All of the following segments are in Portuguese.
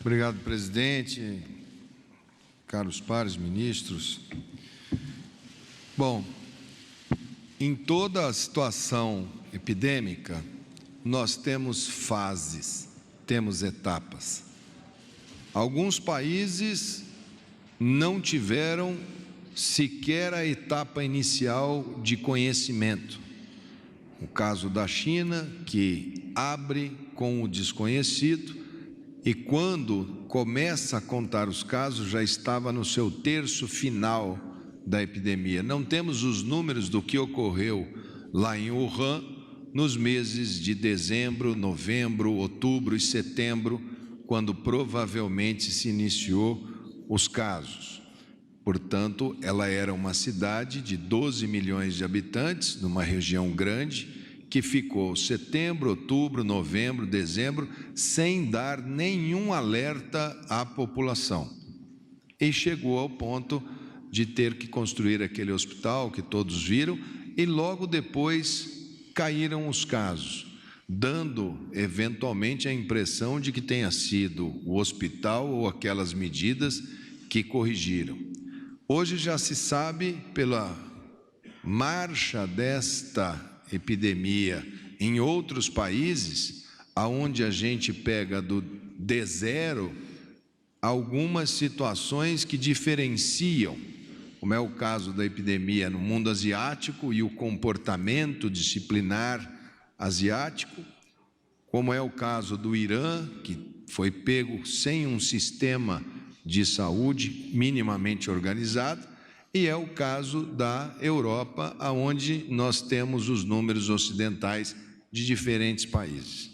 Obrigado, presidente, caros pares, ministros. Bom, em toda a situação epidêmica, nós temos fases, temos etapas. Alguns países não tiveram sequer a etapa inicial de conhecimento. O caso da China, que abre com o desconhecido e quando começa a contar os casos já estava no seu terço final da epidemia. Não temos os números do que ocorreu lá em Wuhan nos meses de dezembro, novembro, outubro e setembro, quando provavelmente se iniciou os casos. Portanto, ela era uma cidade de 12 milhões de habitantes, numa região grande, que ficou setembro, outubro, novembro, dezembro, sem dar nenhum alerta à população. E chegou ao ponto de ter que construir aquele hospital que todos viram, e logo depois caíram os casos, dando eventualmente a impressão de que tenha sido o hospital ou aquelas medidas que corrigiram. Hoje já se sabe, pela marcha desta epidemia em outros países, aonde a gente pega do D0, algumas situações que diferenciam, como é o caso da epidemia no mundo asiático e o comportamento disciplinar asiático, como é o caso do Irã, que foi pego sem um sistema de saúde minimamente organizado, e é o caso da Europa, onde nós temos os números ocidentais de diferentes países.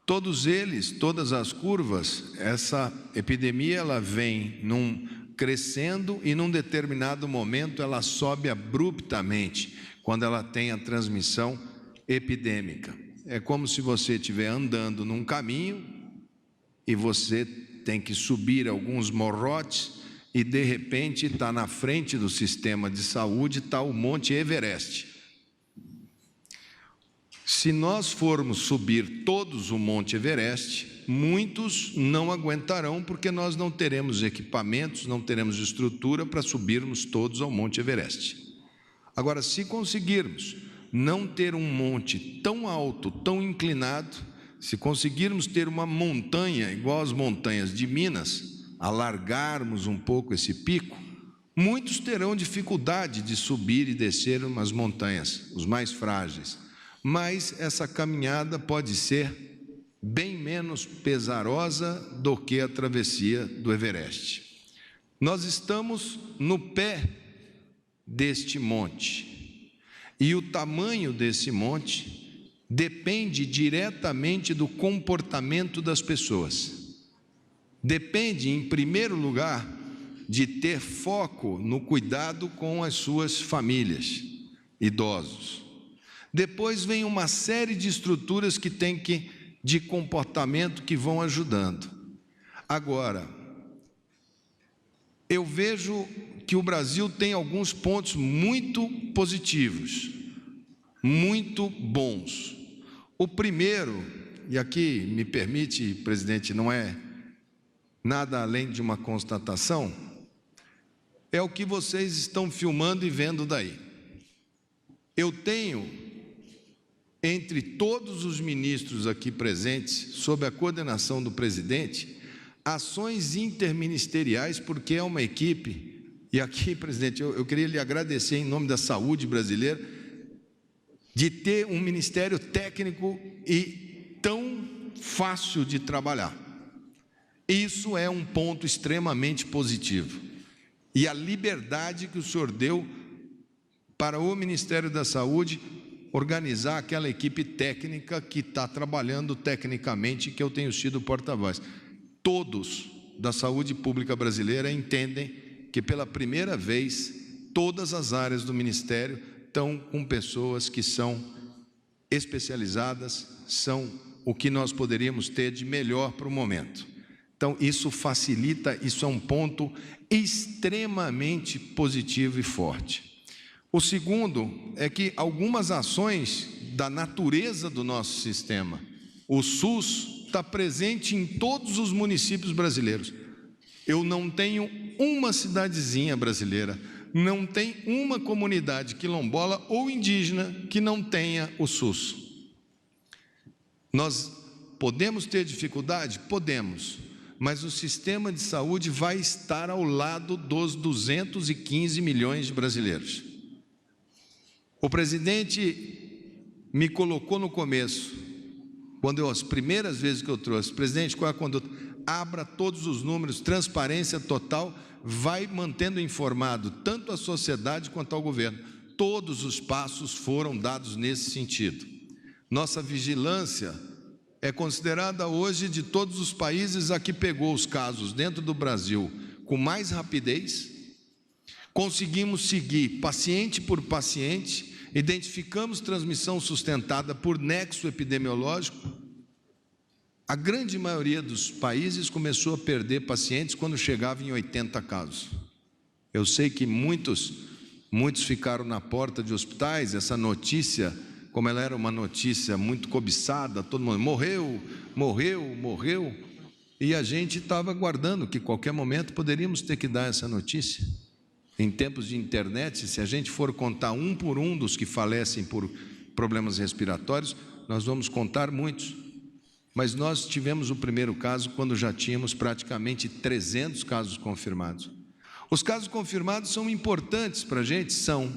Todos eles, todas as curvas, essa epidemia ela vem crescendo e num determinado momento ela sobe abruptamente, quando ela tem a transmissão epidêmica. É como se você estiver andando num caminho e você tem que subir alguns morrotes e de repente está na frente do sistema de saúde, está o Monte Everest. Se nós formos subir todos o Monte Everest, muitos não aguentarão, porque nós não teremos equipamentos, não teremos estrutura para subirmos todos ao Monte Everest. Agora, se conseguirmos não ter um monte tão alto, tão inclinado, se conseguirmos ter uma montanha igual às montanhas de Minas, alargarmos um pouco esse pico, muitos terão dificuldade de subir e descer umas montanhas, os mais frágeis. Mas essa caminhada pode ser bem menos pesarosa do que a travessia do Everest. Nós estamos no pé deste monte, e o tamanho desse monte depende diretamente do comportamento das pessoas. Depende, em primeiro lugar, de ter foco no cuidado com as suas famílias, idosos. Depois vem uma série de estruturas de comportamento que vão ajudando. Agora, eu vejo que o Brasil tem alguns pontos muito positivos, muito bons. O primeiro, e aqui me permite, presidente, não é nada além de uma constatação, é o que vocês estão filmando e vendo daí. Eu tenho, entre todos os ministros aqui presentes, sob a coordenação do presidente, ações interministeriais, porque é uma equipe, e aqui, presidente, eu queria lhe agradecer em nome da saúde brasileira, de ter um ministério técnico e tão fácil de trabalhar. Isso é um ponto extremamente positivo. E a liberdade que o senhor deu para o Ministério da Saúde organizar aquela equipe técnica que está trabalhando tecnicamente, que eu tenho sido porta-voz. Todos da saúde pública brasileira entendem que pela primeira vez todas as áreas do Ministério estão com pessoas que são especializadas, são o que nós poderíamos ter de melhor para o momento. Então, isso facilita, isso é um ponto extremamente positivo e forte. O segundo é que algumas ações da natureza do nosso sistema, o SUS está presente em todos os municípios brasileiros. Eu não tenho uma cidadezinha brasileira, não tem uma comunidade quilombola ou indígena que não tenha o SUS. Nós podemos ter dificuldade? Podemos, mas o sistema de saúde vai estar ao lado dos 215 milhões de brasileiros. O presidente me colocou no começo, as primeiras vezes que eu trouxe, presidente, qual é a conduta? Abra todos os números, transparência total, vai mantendo informado tanto a sociedade quanto ao governo. Todos os passos foram dados nesse sentido. Nossa vigilância é considerada hoje, de todos os países, a que pegou os casos dentro do Brasil com mais rapidez. Conseguimos seguir paciente por paciente, identificamos transmissão sustentada por nexo epidemiológico. A grande maioria dos países começou a perder pacientes quando chegava em 80 casos. Eu sei que muitos ficaram na porta de hospitais. Essa notícia, como ela era uma notícia muito cobiçada, todo mundo morreu, e a gente estava aguardando que qualquer momento poderíamos ter que dar essa notícia. Em tempos de internet, se a gente for contar um por um dos que falecem por problemas respiratórios, nós vamos contar muitos. Mas nós tivemos o primeiro caso quando já tínhamos praticamente 300 casos confirmados. Os casos confirmados são importantes para a gente? São.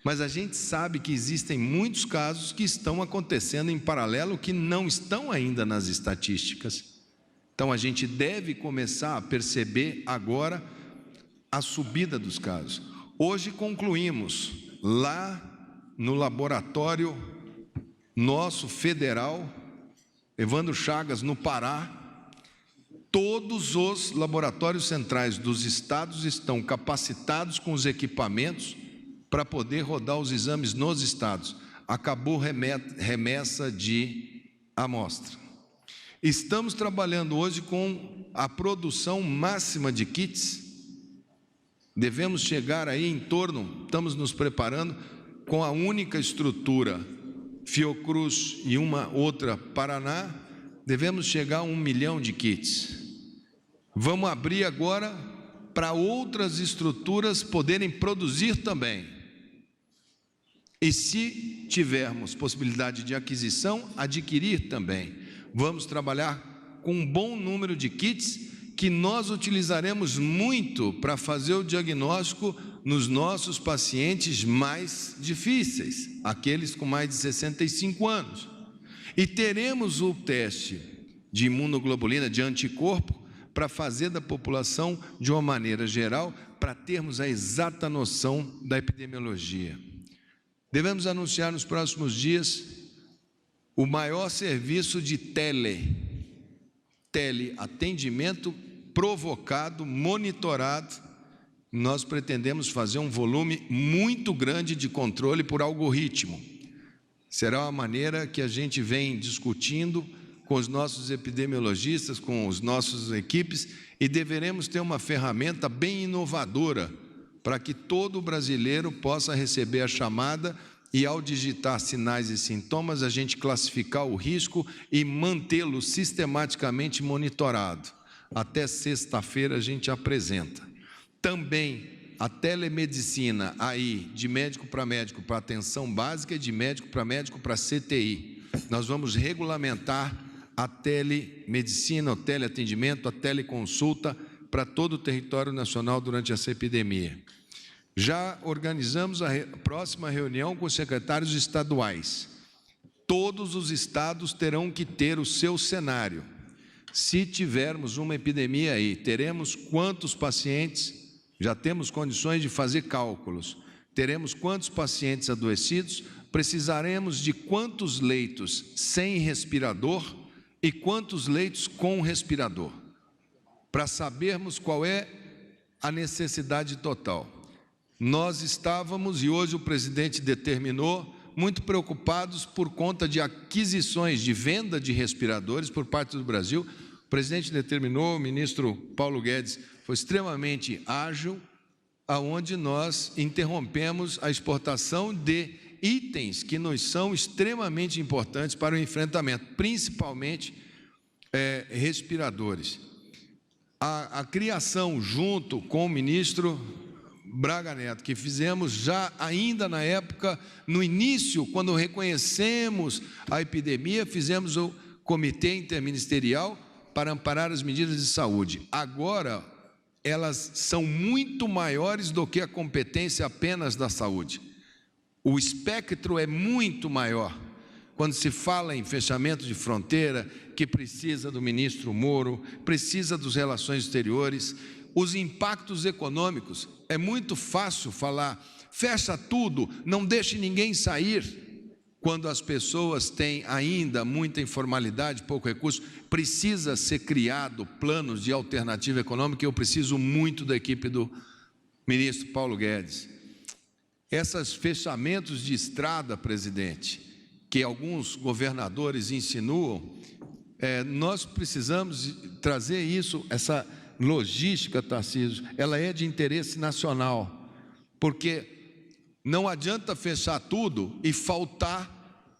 Mas a gente sabe que existem muitos casos que estão acontecendo em paralelo, que não estão ainda nas estatísticas. Então a gente deve começar a perceber agora a subida dos casos. Hoje concluímos, lá no laboratório nosso federal, Evandro Chagas, no Pará, todos os laboratórios centrais dos estados estão capacitados com os equipamentos para poder rodar os exames nos estados. Acabou remessa de amostra. Estamos trabalhando hoje com a produção máxima de kits. Devemos chegar aí em torno, estamos nos preparando com a única estrutura Fiocruz e uma outra Paraná, devemos chegar a 1 milhão de kits. Vamos abrir agora para outras estruturas poderem produzir também. E se tivermos possibilidade de aquisição, adquirir também. Vamos trabalhar com um bom número de kits que nós utilizaremos muito para fazer o diagnóstico nos nossos pacientes mais difíceis, aqueles com mais de 65 anos. E teremos o teste de imunoglobulina, de anticorpo, para fazer da população de uma maneira geral, para termos a exata noção da epidemiologia. Devemos anunciar nos próximos dias o maior serviço de teleatendimento provocado, monitorado. Nós pretendemos fazer um volume muito grande de controle por algoritmo. Será uma maneira que a gente vem discutindo com os nossos epidemiologistas, com as nossas equipes, e deveremos ter uma ferramenta bem inovadora para que todo brasileiro possa receber a chamada e, ao digitar sinais e sintomas, a gente classificar o risco e mantê-lo sistematicamente monitorado. Até sexta-feira a gente apresenta. Também a telemedicina aí, de médico para atenção básica e de médico para CTI. Nós vamos regulamentar a telemedicina, o teleatendimento, a teleconsulta para todo o território nacional durante essa epidemia. Já organizamos a próxima reunião com os secretários estaduais. Todos os estados terão que ter o seu cenário. Se tivermos uma epidemia aí, teremos quantos pacientes, já temos condições de fazer cálculos, teremos quantos pacientes adoecidos, precisaremos de quantos leitos sem respirador e quantos leitos com respirador, para sabermos qual é a necessidade total. Nós estávamos, e hoje o presidente determinou, muito preocupados por conta de aquisições, de venda de respiradores por parte do Brasil. O presidente determinou, o ministro Paulo Guedes foi extremamente ágil, aonde nós interrompemos a exportação de itens que nos são extremamente importantes para o enfrentamento, principalmente respiradores. A criação, junto com o ministro Braga Neto, que fizemos já ainda na época, no início, quando reconhecemos a epidemia, fizemos o Comitê Interministerial para amparar as medidas de saúde. Agora, elas são muito maiores do que a competência apenas da saúde. O espectro é muito maior. Quando se fala em fechamento de fronteira, que precisa do ministro Moro, precisa das relações exteriores, os impactos econômicos, é muito fácil falar, fecha tudo, não deixe ninguém sair. Quando as pessoas têm ainda muita informalidade, pouco recurso, precisa ser criado planos de alternativa econômica, e eu preciso muito da equipe do ministro Paulo Guedes. Esses fechamentos de estrada, presidente, que alguns governadores insinuam, nós precisamos trazer isso, essa logística, Tarcísio, ela é de interesse nacional, porque não adianta fechar tudo e faltar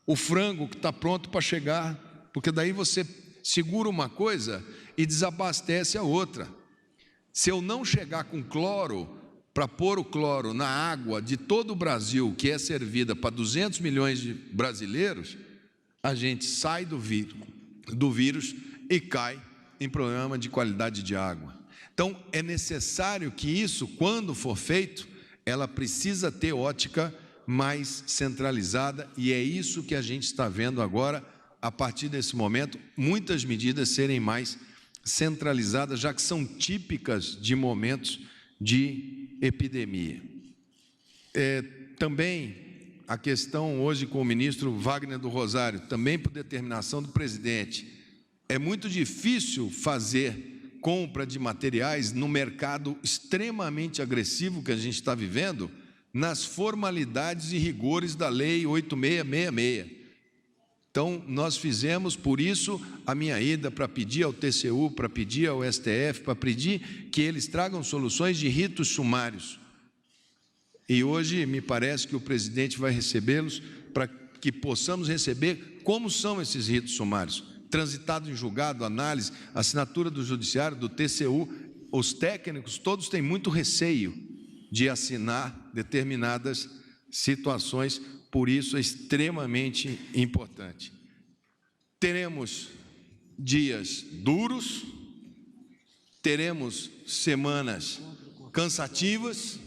o frango que está pronto para chegar, porque daí você segura uma coisa e desabastece a outra. Se eu não chegar com cloro, para pôr o cloro na água de todo o Brasil, que é servida para 200 milhões de brasileiros, a gente sai do vírus e cai em problema de qualidade de água. Então, é necessário que isso, quando for feito, ela precisa ter ótica mais centralizada, e é isso que a gente está vendo agora, a partir desse momento, muitas medidas serem mais centralizadas, já que são típicas de momentos de epidemia. Também a questão hoje com o ministro Wagner do Rosário, também por determinação do presidente, é muito difícil fazer compra de materiais no mercado extremamente agressivo que a gente está vivendo, nas formalidades e rigores da Lei 8666. Então, nós fizemos, por isso, a minha ida para pedir ao TCU, para pedir ao STF, para pedir que eles tragam soluções de ritos sumários. E hoje, me parece que o presidente vai recebê-los para que possamos receber como são esses ritos sumários. Transitado em julgado, análise, assinatura do judiciário, do TCU, os técnicos, todos têm muito receio de assinar determinadas situações, por isso é extremamente importante. Teremos dias duros, teremos semanas cansativas,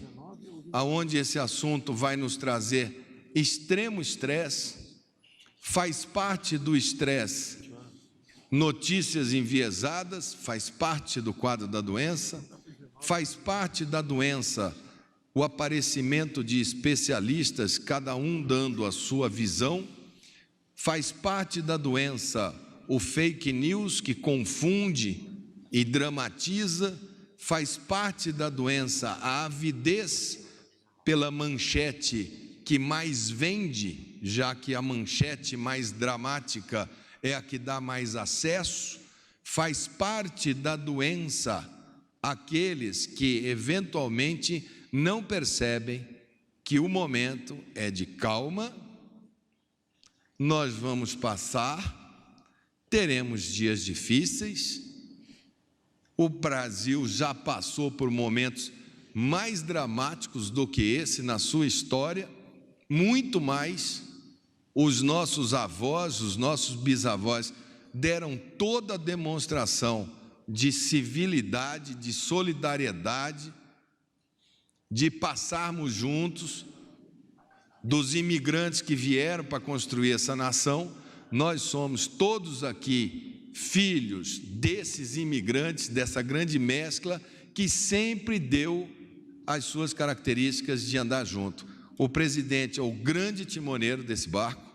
aonde esse assunto vai nos trazer extremo estresse. Faz parte do estresse notícias enviesadas, faz parte do quadro da doença, faz parte da doença o aparecimento de especialistas, cada um dando a sua visão, faz parte da doença o fake news que confunde e dramatiza, faz parte da doença a avidez pela manchete que mais vende, já que a manchete mais dramática é a que dá mais acesso, faz parte da doença aqueles que eventualmente não percebem que o momento é de calma, nós vamos passar, teremos dias difíceis, o Brasil já passou por momentos mais dramáticos do que esse na sua história, muito mais. Os nossos avós, os nossos bisavós deram toda a demonstração de civilidade, de solidariedade, de passarmos juntos, dos imigrantes que vieram para construir essa nação. Nós somos todos aqui filhos desses imigrantes, dessa grande mescla que sempre deu as suas características de andar junto. O presidente é o grande timoneiro desse barco,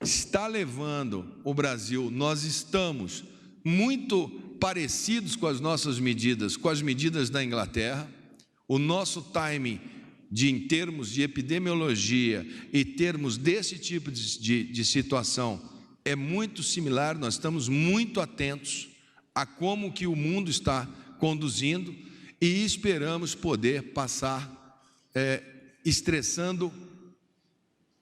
está levando o Brasil, nós estamos muito parecidos com as nossas medidas, com as medidas da Inglaterra. O nosso timing em termos de epidemiologia e termos desse tipo de situação é muito similar. Nós estamos muito atentos a como que o mundo está conduzindo e esperamos poder passar estressando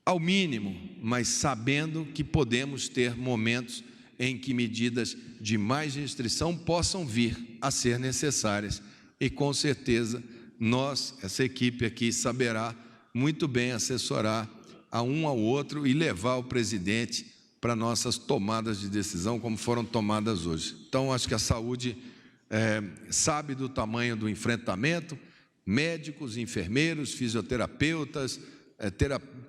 ao mínimo, mas sabendo que podemos ter momentos em que medidas de mais restrição possam vir a ser necessárias. E, com certeza, essa equipe aqui, saberá muito bem assessorar a um ao outro e levar o presidente para nossas tomadas de decisão, como foram tomadas hoje. Então, acho que a saúde sabe do tamanho do enfrentamento, médicos, enfermeiros, fisioterapeutas,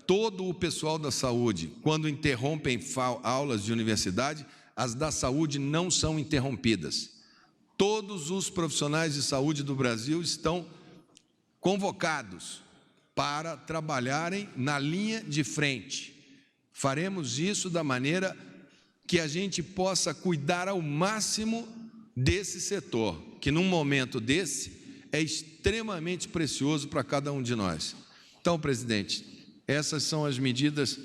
todo o pessoal da saúde, quando interrompem aulas de universidade, as da saúde não são interrompidas. Todos os profissionais de saúde do Brasil estão convocados para trabalharem na linha de frente. Faremos isso da maneira que a gente possa cuidar ao máximo desse setor, que num momento desse é extremamente precioso para cada um de nós. Então, presidente, essas são as medidas,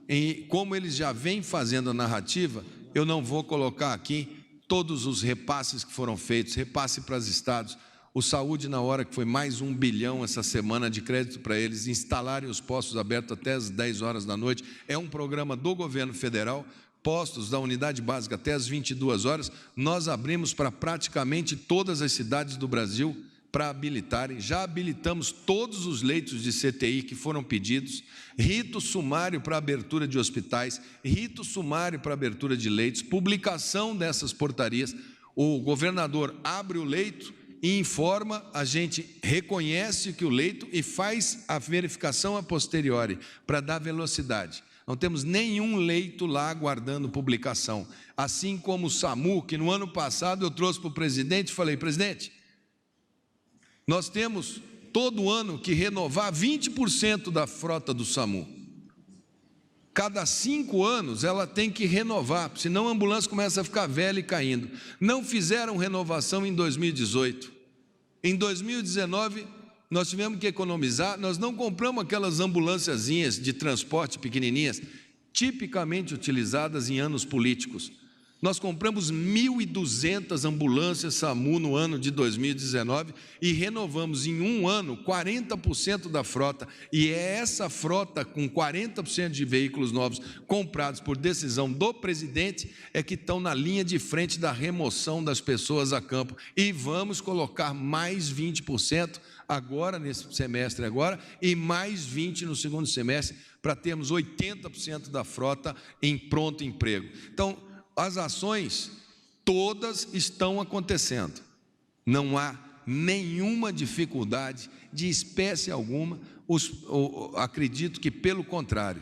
e como eles já vêm fazendo a narrativa, eu não vou colocar aqui todos os repasses que foram feitos, repasse para os estados, o Saúde na hora, que foi mais 1 bilhão essa semana de crédito para eles instalarem os postos abertos até as 10 horas da noite, é um programa do governo federal, postos da unidade básica até as 22 horas, nós abrimos para praticamente todas as cidades do Brasil para habilitarem, já habilitamos todos os leitos de CTI que foram pedidos, rito sumário para abertura de hospitais, rito sumário para abertura de leitos, publicação dessas portarias, o governador abre o leito e informa, a gente reconhece que o leito e faz a verificação a posteriori para dar velocidade. Não temos nenhum leito lá aguardando publicação, assim como o SAMU, que no ano passado eu trouxe para o presidente e falei, presidente, nós temos todo ano que renovar 20% da frota do SAMU. Cada 5 anos ela tem que renovar, senão a ambulância começa a ficar velha e caindo. Não fizeram renovação em 2018. Em 2019, nós tivemos que economizar, nós não compramos aquelas ambulânciazinhas de transporte pequenininhas, tipicamente utilizadas em anos políticos. Nós compramos 1.200 ambulâncias SAMU no ano de 2019 e renovamos em um ano 40% da frota. E é essa frota com 40% de veículos novos comprados por decisão do presidente é que estão na linha de frente da remoção das pessoas a campo. E vamos colocar mais 20% agora, nesse semestre agora, e mais 20% no segundo semestre, para termos 80% da frota em pronto emprego. Então, as ações todas estão acontecendo, não há nenhuma dificuldade de espécie alguma, acredito que pelo contrário,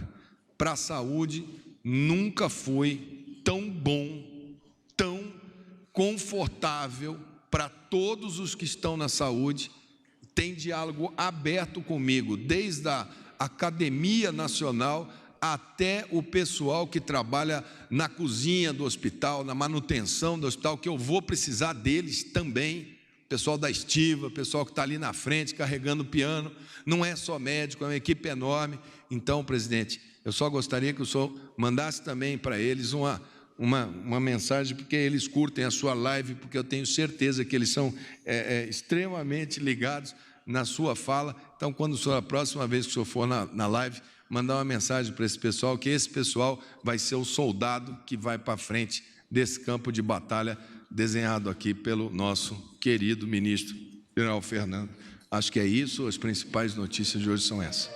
para a saúde nunca foi tão bom, tão confortável para todos os que estão na saúde, tem diálogo aberto comigo, desde a Academia Nacional, até o pessoal que trabalha na cozinha do hospital, na manutenção do hospital, que eu vou precisar deles também, pessoal da estiva, pessoal que está ali na frente carregando o piano, não é só médico, é uma equipe enorme. Então, presidente, eu só gostaria que o senhor mandasse também para eles uma mensagem, porque eles curtem a sua live, porque eu tenho certeza que eles são extremamente ligados na sua fala. Então, quando o senhor, a próxima vez que o senhor for na live, mandar uma mensagem para esse pessoal, que esse pessoal vai ser o soldado que vai para frente desse campo de batalha desenhado aqui pelo nosso querido ministro General Fernando. Acho que é isso, as principais notícias de hoje são essas.